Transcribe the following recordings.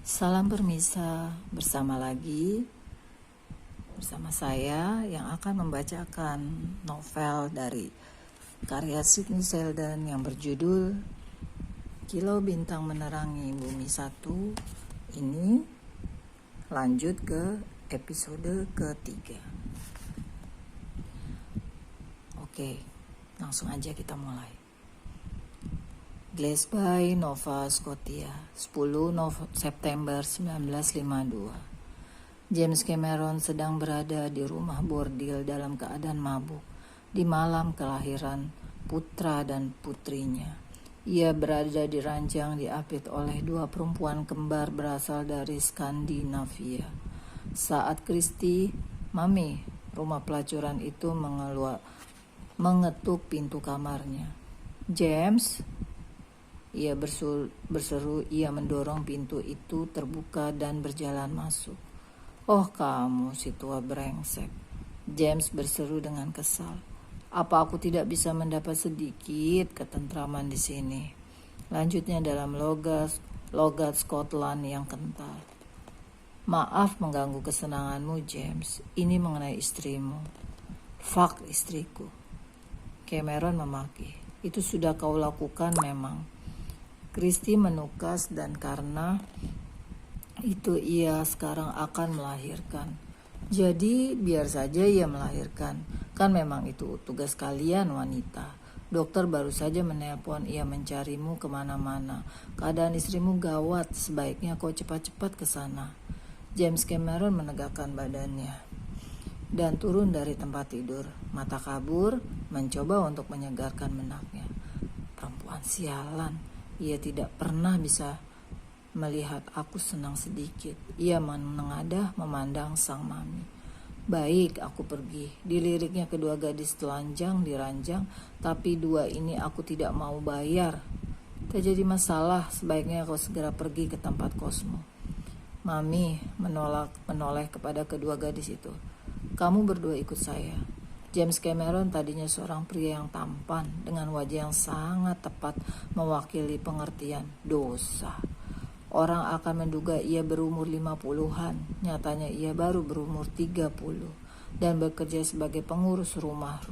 Salam permisa, bersama saya yang akan membacakan novel dari karya Sidney Sheldon yang berjudul Kilau Bintang Menerangi Bumi 1. Ini lanjut ke episode ketiga. Oke, langsung aja kita mulai. Glasby, Nova Scotia, 10 September 1952. James Cameron sedang berada di rumah bordil dalam keadaan mabuk di malam kelahiran putra dan putrinya. Ia berada di ranjang diapit oleh dua perempuan kembar berasal dari Skandinavia. Saat Christy, Mami, rumah pelacuran itu mengetuk pintu kamarnya. James, ia berseru. Ia mendorong pintu itu terbuka dan berjalan masuk. Oh kamu si tua brengsek, James berseru dengan kesal. Apa aku tidak bisa mendapat sedikit ketentraman di sini? Lanjutnya dalam logat Scotland yang kental. Maaf mengganggu kesenanganmu James, ini mengenai istrimu. Fuck istriku, Cameron memaki. Itu sudah kau lakukan memang. Christy menukas dan karena itu ia sekarang akan melahirkan. Jadi biar saja ia melahirkan. Kan memang itu tugas kalian wanita. Dokter baru saja menelpon ia mencarimu kemana-mana. Keadaan istrimu gawat, sebaiknya kau cepat-cepat ke sana. James Cameron menegakkan badannya dan turun dari tempat tidur. Mata kabur, mencoba untuk menyegarkan benaknya. Perempuan sialan. Ia tidak pernah bisa melihat aku senang sedikit. Ia menengadah memandang sang mami. Baik, aku pergi. Diliriknya kedua gadis telanjang di ranjang, tapi dua ini aku tidak mau bayar. Tak jadi masalah, sebaiknya kau segera pergi ke tempat kosmu. Mami menoleh kepada kedua gadis itu. Kamu berdua ikut saya. James Cameron tadinya seorang pria yang tampan dengan wajah yang sangat tepat mewakili pengertian dosa. Orang akan menduga ia berumur 50-an, nyatanya ia baru berumur 30 dan bekerja sebagai pengurus rumah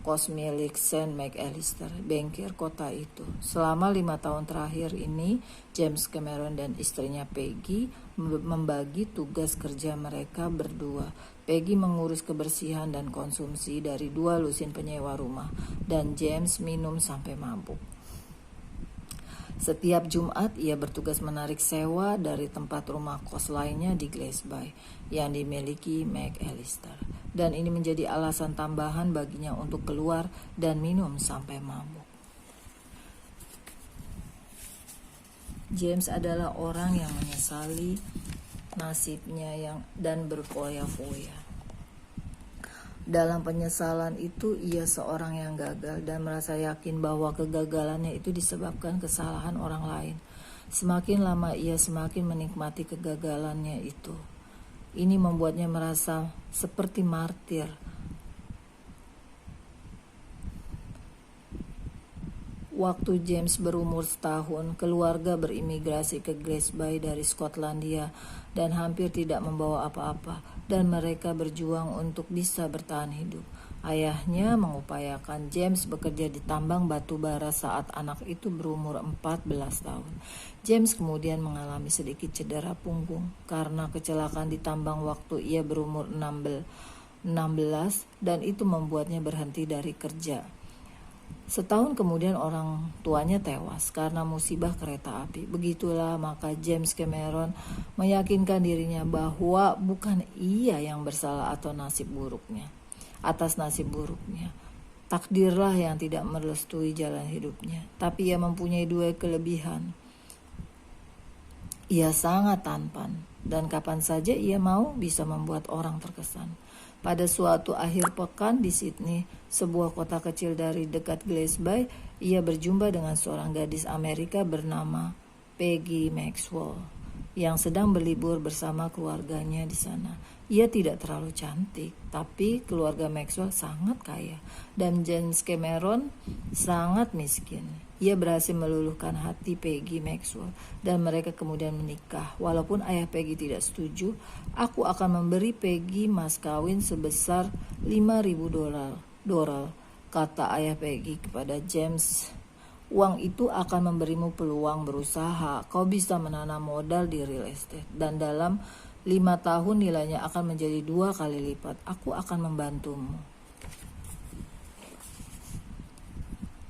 kos milik St. McAllister, bankir kota itu. Selama 5 tahun terakhir ini, James Cameron dan istrinya Peggy membagi tugas kerja mereka berdua. Peggy mengurus kebersihan dan konsumsi dari 2 lusin penyewa rumah, dan James minum sampai mabuk. Setiap Jumat ia bertugas menarik sewa dari tempat rumah kos lainnya di Glasby yang dimiliki McAllister. Dan ini menjadi alasan tambahan baginya untuk keluar dan minum sampai mabuk. James adalah orang yang menyesali nasibnya dan berfoya-foya. Dalam penyesalan itu ia seorang yang gagal dan merasa yakin bahwa kegagalannya itu disebabkan kesalahan orang lain. Semakin lama ia semakin menikmati kegagalannya itu. Ini membuatnya merasa seperti martir. Waktu James berumur setahun, keluarga berimigrasi ke Glasby dari Skotlandia dan hampir tidak membawa apa-apa, dan mereka berjuang untuk bisa bertahan hidup. Ayahnya mengupayakan James bekerja di tambang batu bara saat anak itu berumur 14 tahun. James kemudian mengalami sedikit cedera punggung karena kecelakaan di tambang waktu ia berumur 16 dan itu membuatnya berhenti dari kerja. Setahun kemudian orang tuanya tewas karena musibah kereta api. Begitulah maka James Cameron meyakinkan dirinya bahwa bukan ia yang bersalah atas nasib buruknya. Takdirlah yang tidak merestui jalan hidupnya. Tapi ia mempunyai 2 kelebihan. Ia sangat tampan dan kapan saja ia mau bisa membuat orang terkesan. Pada suatu akhir pekan di Sydney, sebuah kota kecil dari dekat Glasby, ia berjumpa dengan seorang gadis Amerika bernama Peggy Maxwell. yang sedang berlibur bersama keluarganya di sana. Ia tidak terlalu cantik, tapi keluarga Maxwell sangat kaya dan James Cameron sangat miskin. Ia berhasil meluluhkan hati Peggy Maxwell dan mereka kemudian menikah. Walaupun ayah Peggy tidak setuju, aku akan memberi Peggy mas kawin sebesar $5.000, kata ayah Peggy kepada James. Uang itu akan memberimu peluang berusaha. Kau bisa menanam modal di real estate dan dalam 5 tahun nilainya akan menjadi 2 kali lipat. Aku akan membantumu.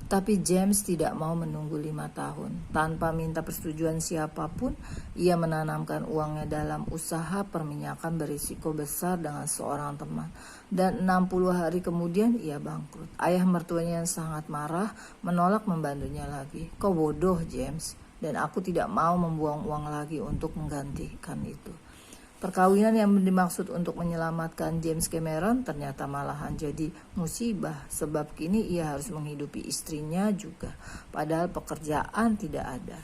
Tapi James tidak mau menunggu 5 tahun. Tanpa minta persetujuan siapapun, ia menanamkan uangnya dalam usaha perminyakan berisiko besar dengan seorang teman. Dan 60 hari kemudian ia bangkrut. Ayah mertuanya yang sangat marah menolak membantunya lagi. Kau bodoh, James, dan aku tidak mau membuang uang lagi untuk menggantikan itu. Perkawinan yang dimaksud untuk menyelamatkan James Cameron ternyata malahan jadi musibah sebab kini ia harus menghidupi istrinya juga, padahal pekerjaan tidak ada.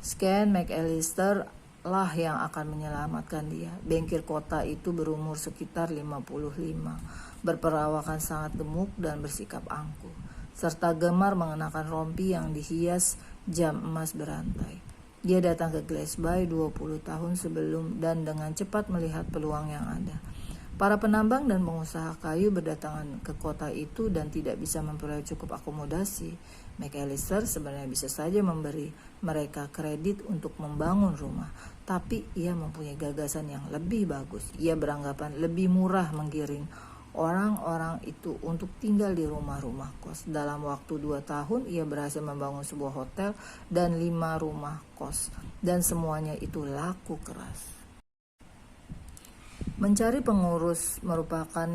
Scan McAllister lah yang akan menyelamatkan dia. Bankir kota itu berumur sekitar 55, berperawakan sangat gemuk dan bersikap angkuh, serta gemar mengenakan rompi yang dihias jam emas berantai. Dia datang ke Glasby 20 tahun sebelum dan dengan cepat melihat peluang yang ada. Para penambang dan pengusaha kayu berdatangan ke kota itu dan tidak bisa memperoleh cukup akomodasi. McAllister sebenarnya bisa saja memberi mereka kredit untuk membangun rumah, tapi ia mempunyai gagasan yang lebih bagus. Ia beranggapan lebih murah menggiring orang-orang itu untuk tinggal di rumah-rumah kos. Dalam waktu 2 tahun ia berhasil membangun sebuah hotel dan 5 rumah kos, dan semuanya itu laku keras. Mencari pengurus merupakan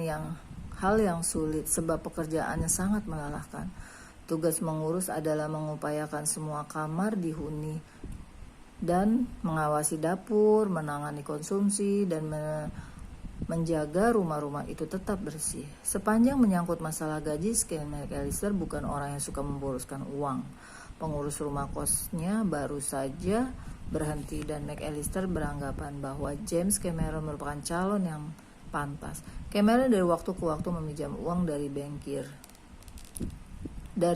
hal yang sulit sebab pekerjaannya sangat melelahkan. Tugas mengurus adalah mengupayakan semua kamar dihuni dan mengawasi dapur, menangani konsumsi, dan menjaga rumah-rumah itu tetap bersih. Sepanjang menyangkut masalah gaji, Scan McAllister bukan orang yang suka memboroskan uang. Pengurus rumah kosnya baru saja berhenti dan McAllister beranggapan bahwa James Cameron merupakan calon yang pantas. Cameron dari waktu ke waktu meminjam uang dari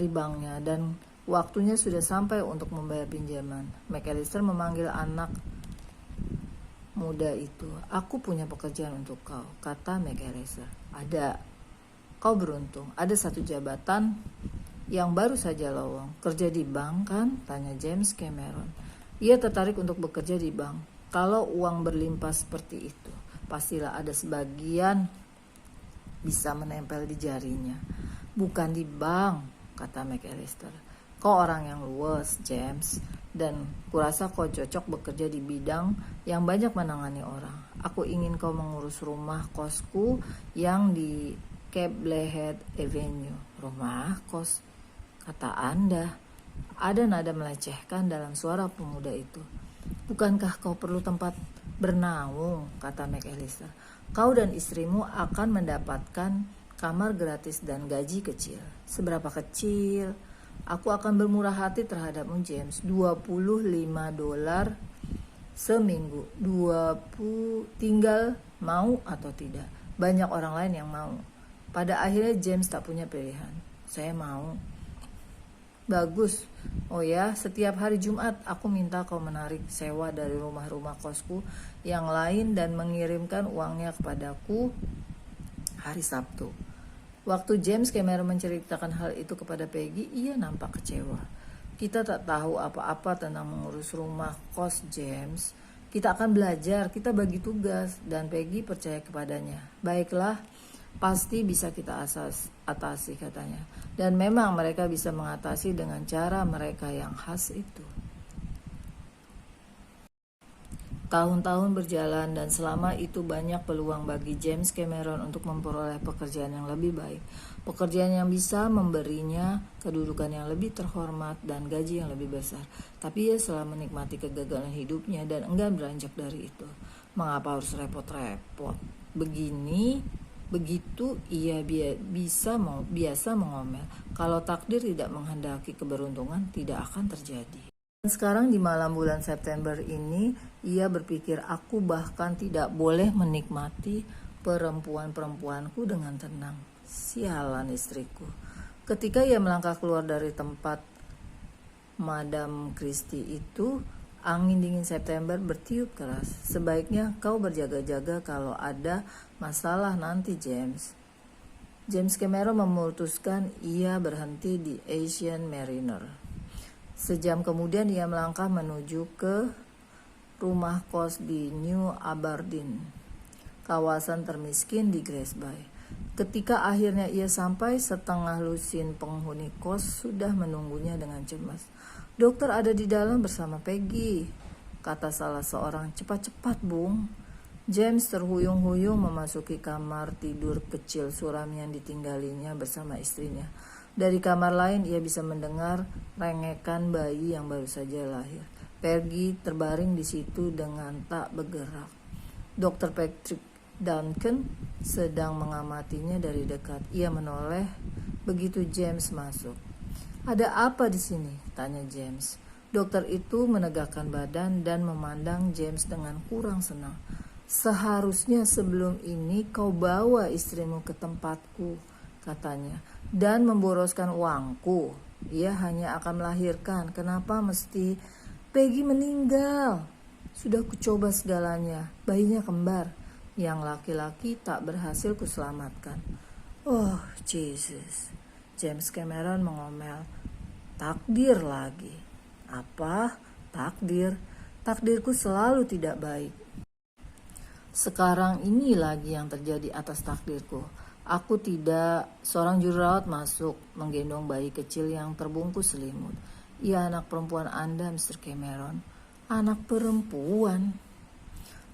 banknya dan waktunya sudah sampai untuk membayar pinjaman. McAllister memanggil anak muda itu. Aku punya pekerjaan untuk kau, kata McAllister. Ada. Kau beruntung. Ada satu jabatan yang baru saja lowong. Kerja di bank kan? Tanya James Cameron. Ia tertarik untuk bekerja di bank. Kalau uang berlimpah seperti itu, pastilah ada sebagian bisa menempel di jarinya. Bukan di bank, kata McAllister. Kau orang yang luas, James, dan kurasa kau cocok bekerja di bidang yang banyak menangani orang. Aku ingin kau mengurus rumah kosku yang di Cablehead Avenue. Rumah kos, kata Anda. Ada nada melecehkan dalam suara pemuda itu. Bukankah kau perlu tempat bernaung, kata McAllister. Kau dan istrimu akan mendapatkan kamar gratis dan gaji kecil. Seberapa kecil? Aku akan bermurah hati terhadapmu, James. $25 seminggu. 20 tinggal mau atau tidak. Banyak orang lain yang mau. Pada akhirnya James tak punya pilihan. Saya mau. Bagus. Oh ya, setiap hari Jumat aku minta kau menarik sewa dari rumah-rumah kosku yang lain dan mengirimkan uangnya kepadaku hari Sabtu. Waktu James Cameron menceritakan hal itu kepada Peggy, ia nampak kecewa. Kita tak tahu apa-apa tentang mengurus rumah kos, James. Kita akan belajar, kita bagi tugas, dan Peggy percaya kepadanya. Baiklah, pasti bisa kita atasi, katanya. Dan memang mereka bisa mengatasi dengan cara mereka yang khas itu. Tahun-tahun berjalan dan selama itu banyak peluang bagi James Cameron untuk memperoleh pekerjaan yang lebih baik. Pekerjaan yang bisa memberinya kedudukan yang lebih terhormat dan gaji yang lebih besar. Tapi ia selalu menikmati kegagalan hidupnya dan enggan beranjak dari itu. Mengapa harus repot-repot? Begitu ia biasa mengomel. Kalau takdir tidak menghendaki keberuntungan, tidak akan terjadi. Sekarang di malam bulan September ini, ia berpikir aku bahkan tidak boleh menikmati perempuan-perempuanku dengan tenang. Sialan istriku. Ketika ia melangkah keluar dari tempat Madam Christie itu, angin dingin September bertiup keras. Sebaiknya kau berjaga-jaga kalau ada masalah nanti, James. James Cameron memutuskan ia berhenti di Asian Mariner. Sejam kemudian ia melangkah menuju ke rumah kos di New Aberdeen, kawasan termiskin di Grace Bay. Ketika akhirnya ia sampai, setengah lusin penghuni kos sudah menunggunya dengan cemas. "Dokter ada di dalam bersama Peggy," kata salah seorang. "Cepat-cepat, Bung." James terhuyung-huyung memasuki kamar tidur kecil suram yang ditinggalinya bersama istrinya. Dari kamar lain ia bisa mendengar rengekan bayi yang baru saja lahir. Peggy terbaring di situ dengan tak bergerak. Dr. Patrick Duncan sedang mengamatinya dari dekat. Ia menoleh begitu James masuk. "Ada apa di sini?" tanya James. Dokter itu menegakkan badan dan memandang James dengan kurang senang. "Seharusnya sebelum ini kau bawa istrimu ke tempatku," katanya, "dan memboroskan uangku. Ia hanya akan melahirkan. Kenapa mesti Peggy meninggal? Sudah kucoba segalanya. Bayinya kembar. Yang laki-laki tak berhasil kuselamatkan." "Oh, Jesus," James Cameron mengomel. "Takdir lagi." "Apa? Takdir? Takdirku selalu tidak baik. Sekarang ini lagi yang terjadi atas takdirku. Aku tidak." Seorang jururawat masuk, menggendong bayi kecil yang terbungkus selimut. "Ia anak perempuan Anda, Mr. Cameron." "Anak perempuan?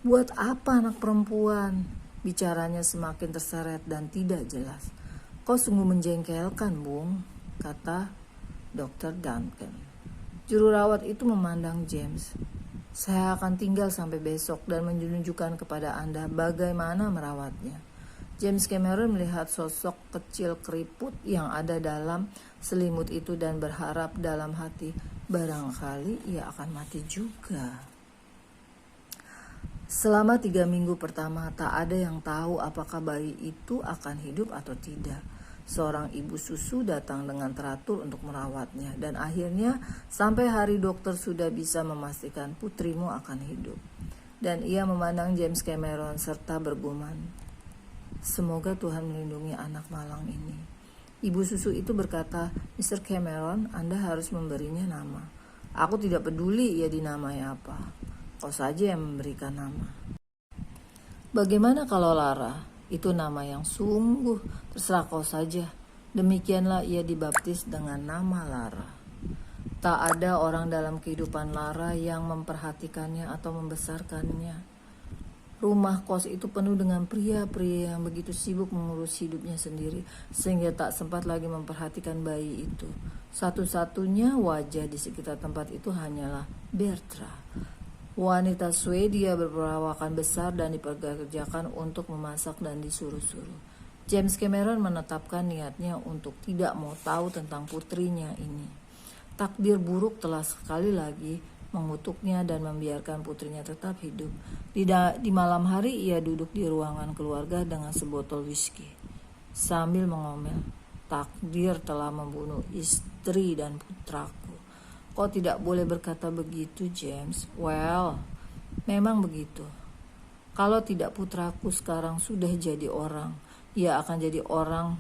Buat apa anak perempuan?" Bicaranya semakin terseret dan tidak jelas. "Kau sungguh menjengkelkan, Bung," kata Dr. Duncan. Jururawat itu memandang James. "Saya akan tinggal sampai besok dan menunjukkan kepada Anda bagaimana merawatnya." James Cameron melihat sosok kecil keriput yang ada dalam selimut itu dan berharap dalam hati, barangkali ia akan mati juga. Selama 3 minggu pertama, tak ada yang tahu apakah bayi itu akan hidup atau tidak. Seorang ibu susu datang dengan teratur untuk merawatnya, dan akhirnya sampai hari dokter sudah bisa memastikan putrimu akan hidup. Dan ia memandang James Cameron serta bergumam, "Semoga Tuhan melindungi anak malang ini." Ibu susu itu berkata, "Mr. Cameron, Anda harus memberinya nama." "Aku tidak peduli ia dinamai apa. Kau saja yang memberikan nama." "Bagaimana kalau Lara?" "Itu nama yang sungguh, terserah kau saja." Demikianlah ia dibaptis dengan nama Lara. Tak ada orang dalam kehidupan Lara yang memperhatikannya atau membesarkannya. Rumah kos itu penuh dengan pria-pria yang begitu sibuk mengurus hidupnya sendiri, sehingga tak sempat lagi memperhatikan bayi itu. Satu-satunya wajah di sekitar tempat itu hanyalah Bertra, wanita Swedia berperawakan besar dan dipekerjakan untuk memasak dan disuruh-suruh. James Cameron menetapkan niatnya untuk tidak mau tahu tentang putrinya ini. Takdir buruk telah sekali lagi mengutuknya dan membiarkan putrinya tetap hidup. Di malam hari ia duduk di ruangan keluarga dengan sebotol whisky sambil mengomel, "Takdir telah membunuh istri dan putraku." "Kau tidak boleh berkata begitu, James." "Well, memang begitu. Kalau tidak, putraku sekarang sudah jadi orang. Ia akan jadi orang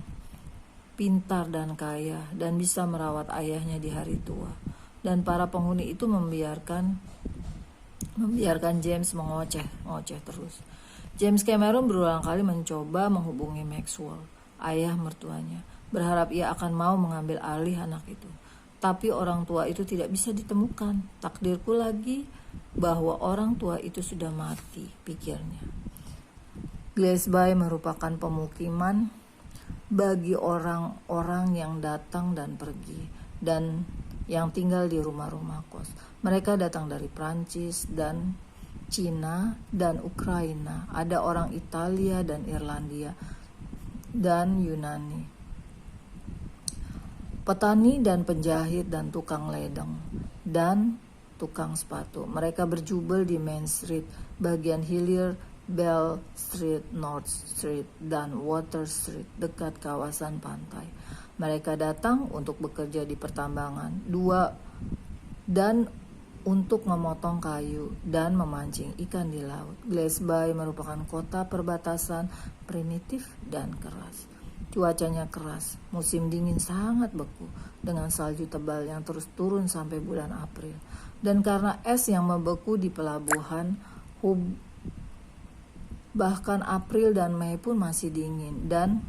pintar dan kaya dan bisa merawat ayahnya di hari tua." Dan para penghuni itu membiarkan James mengoceh terus. James Cameron berulang kali mencoba menghubungi Maxwell, ayah mertuanya, berharap ia akan mau mengambil alih anak itu. Tapi orang tua itu tidak bisa ditemukan. Takdirku lagi bahwa orang tua itu sudah mati, pikirnya. Glasby merupakan pemukiman bagi orang-orang yang datang dan pergi dan yang tinggal di rumah-rumah kos. Mereka datang dari Prancis dan Cina dan Ukraina. Ada orang Italia dan Irlandia dan Yunani. Petani dan penjahit dan tukang ledeng dan tukang sepatu. Mereka berjubel di Main Street, bagian Hillier, Bell Street, North Street, dan Water Street dekat kawasan pantai. Mereka datang untuk bekerja di pertambangan, dan untuk memotong kayu dan memancing ikan di laut. Glasby merupakan kota perbatasan primitif dan keras. Cuacanya keras, musim dingin sangat beku dengan salju tebal yang terus turun sampai bulan April. Dan karena es yang membeku di pelabuhan, bahkan April dan Mei pun masih dingin dan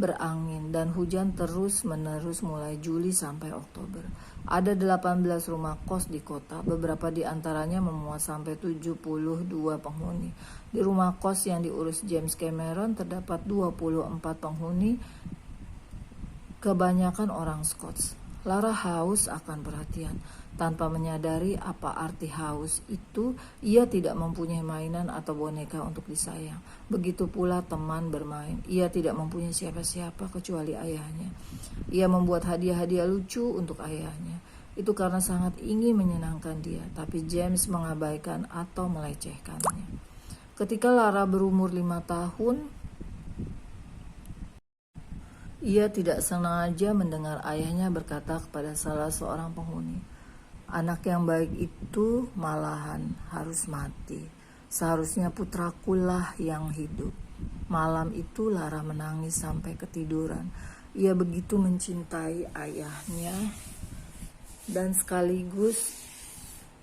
berangin, dan hujan terus-menerus mulai Juli sampai Oktober. Ada 18 rumah kos di kota, beberapa di antaranya memuat sampai 72 penghuni. Di rumah kos yang diurus James Cameron terdapat 24 penghuni, kebanyakan orang Scots. Lara haus akan perhatian. Tanpa menyadari apa arti haus itu, ia tidak mempunyai mainan atau boneka untuk disayang. Begitu pula teman bermain. Ia tidak mempunyai siapa-siapa kecuali ayahnya. Ia membuat hadiah-hadiah lucu untuk ayahnya. Itu karena sangat ingin menyenangkan dia, tapi James mengabaikan atau melecehkannya. Ketika Lara berumur 5 tahun, ia tidak sengaja mendengar ayahnya berkata kepada salah seorang penghuni, "Anak yang baik itu malahan harus mati. Seharusnya putrakulah yang hidup." Malam itu Lara menangis sampai ketiduran. Ia begitu mencintai ayahnya dan sekaligus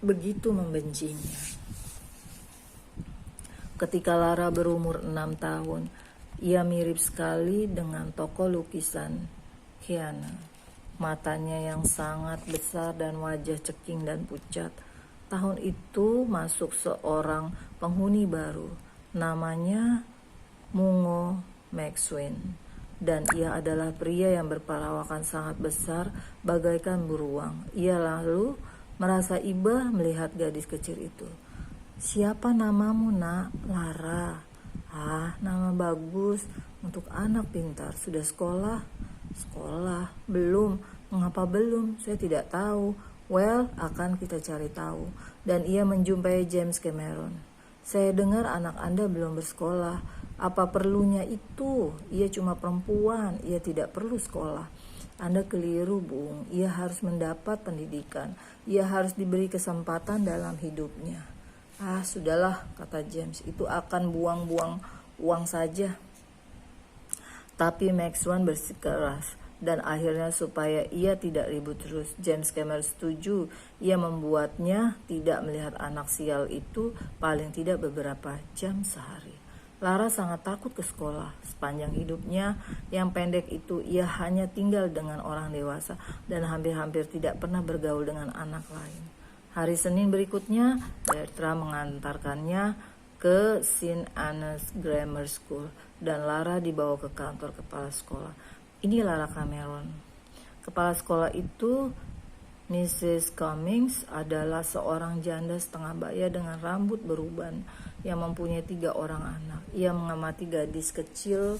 begitu membencinya. Ketika Lara berumur 6 tahun, ia mirip sekali dengan tokoh lukisan Keanu. Matanya yang sangat besar dan wajah ceking dan pucat. Tahun itu masuk seorang penghuni baru, namanya Mungo Maxwell, dan ia adalah pria yang berperawakan sangat besar bagaikan beruang. Ia lalu merasa iba melihat gadis kecil itu. "Siapa namamu, Nak?" "Lara." "Ah, nama bagus untuk anak pintar. Sudah sekolah?" "Sekolah? Belum." "Mengapa belum?" "Saya tidak tahu." "Well, akan kita cari tahu." Dan ia menjumpai James Cameron. "Saya dengar anak Anda belum bersekolah. Apa perlunya itu? Ia cuma perempuan, ia tidak perlu sekolah." "Anda keliru, Bung. Ia harus mendapat pendidikan. Ia harus diberi kesempatan dalam hidupnya." "Ah, sudahlah," kata James. "Itu akan buang-buang uang saja." Tapi Maxwell bersikeras, dan akhirnya supaya ia tidak ribut terus, James Cameron setuju. Ia membuatnya tidak melihat anak sial itu paling tidak beberapa jam sehari. Lara sangat takut ke sekolah. Sepanjang hidupnya yang pendek itu, ia hanya tinggal dengan orang dewasa dan hampir-hampir tidak pernah bergaul dengan anak lain. Hari Senin berikutnya, Bertram mengantarkannya ke St. Anne's Grammar School dan Lara dibawa ke kantor kepala sekolah. Ini Lara Cameron. Kepala sekolah itu, Mrs. Cummings, adalah seorang janda setengah baya dengan rambut beruban yang mempunyai 3 orang anak. Ia mengamati gadis kecil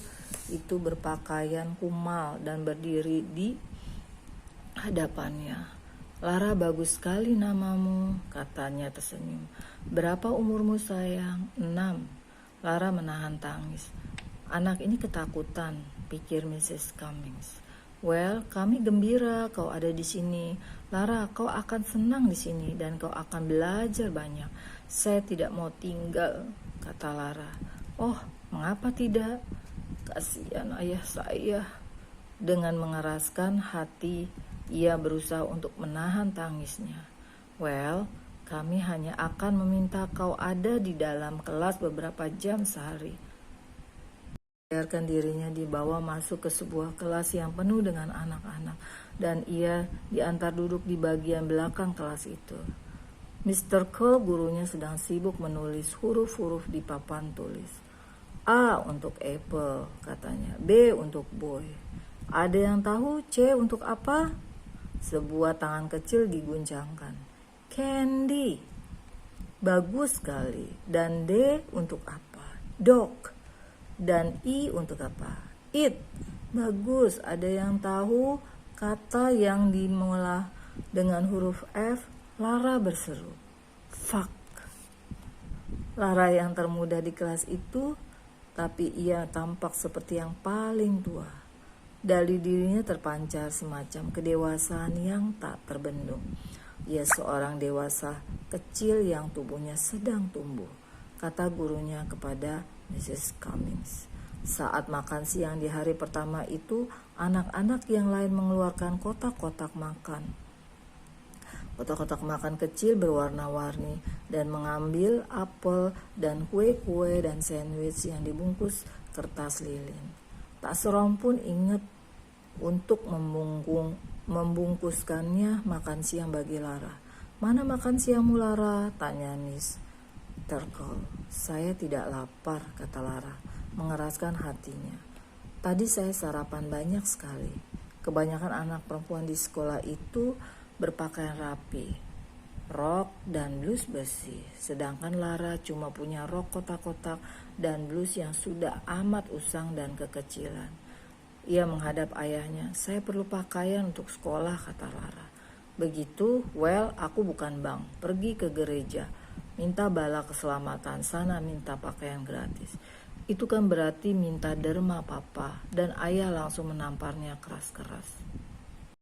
itu berpakaian kumal dan berdiri di hadapannya. "Lara, bagus sekali namamu," katanya tersenyum. "Berapa umurmu, sayang?" 6. Lara menahan tangis. "Anak ini ketakutan," pikir Mrs. Cummings. "Well, kami gembira kau ada di sini. Lara, kau akan senang di sini dan kau akan belajar banyak." "Saya tidak mau tinggal," kata Lara. "Oh, mengapa tidak? Kasihan ayah saya." Dengan mengeraskan hati, ia berusaha untuk menahan tangisnya. "Well, kami hanya akan meminta kau ada di dalam kelas beberapa jam sehari." Biarkan dirinya dibawa masuk ke sebuah kelas yang penuh dengan anak-anak, dan ia diantar duduk di bagian belakang kelas itu. Mr. Cole, gurunya, sedang sibuk menulis huruf-huruf di papan tulis. "A untuk apple," katanya. "B untuk boy. Ada yang tahu C untuk apa?" Sebuah tangan kecil diguncangkan. "Candy." "Bagus sekali. Dan D untuk apa?" "Dog." "Dan I untuk apa?" "It." "Bagus. Ada yang tahu kata yang dimulai dengan huruf F?" Lara berseru, "Fuck." Lara yang termuda di kelas itu, tapi ia tampak seperti yang paling tua. Dari dirinya terpancar semacam kedewasaan yang tak terbendung. Ia seorang dewasa kecil yang tubuhnya sedang tumbuh, kata gurunya kepada Mrs. Cummings. Saat makan siang di hari pertama itu, anak-anak yang lain mengeluarkan kotak-kotak makan. Kotak-kotak makan kecil berwarna-warni dan mengambil apel dan kue-kue dan sandwich yang dibungkus kertas lilin. Tak seorang pun ingat untuk membungkuskannya makan siang bagi Lara. "Mana makan siangmu, Lara?" tanya Miss Turkle. "Saya tidak lapar," kata Lara, mengeraskan hatinya. "Tadi saya sarapan banyak sekali." Kebanyakan anak perempuan di sekolah itu berpakaian rapi, rok dan blus besi, sedangkan Lara cuma punya rok kotak-kotak dan blus yang sudah amat usang dan kekecilan. Ia menghadap ayahnya. "Saya perlu pakaian untuk sekolah," kata Lara. "Begitu? Well, aku bukan bank. Pergi ke gereja, minta bala keselamatan sana, minta pakaian gratis." "Itu kan berarti minta derma, Papa," dan ayah langsung menamparnya keras-keras.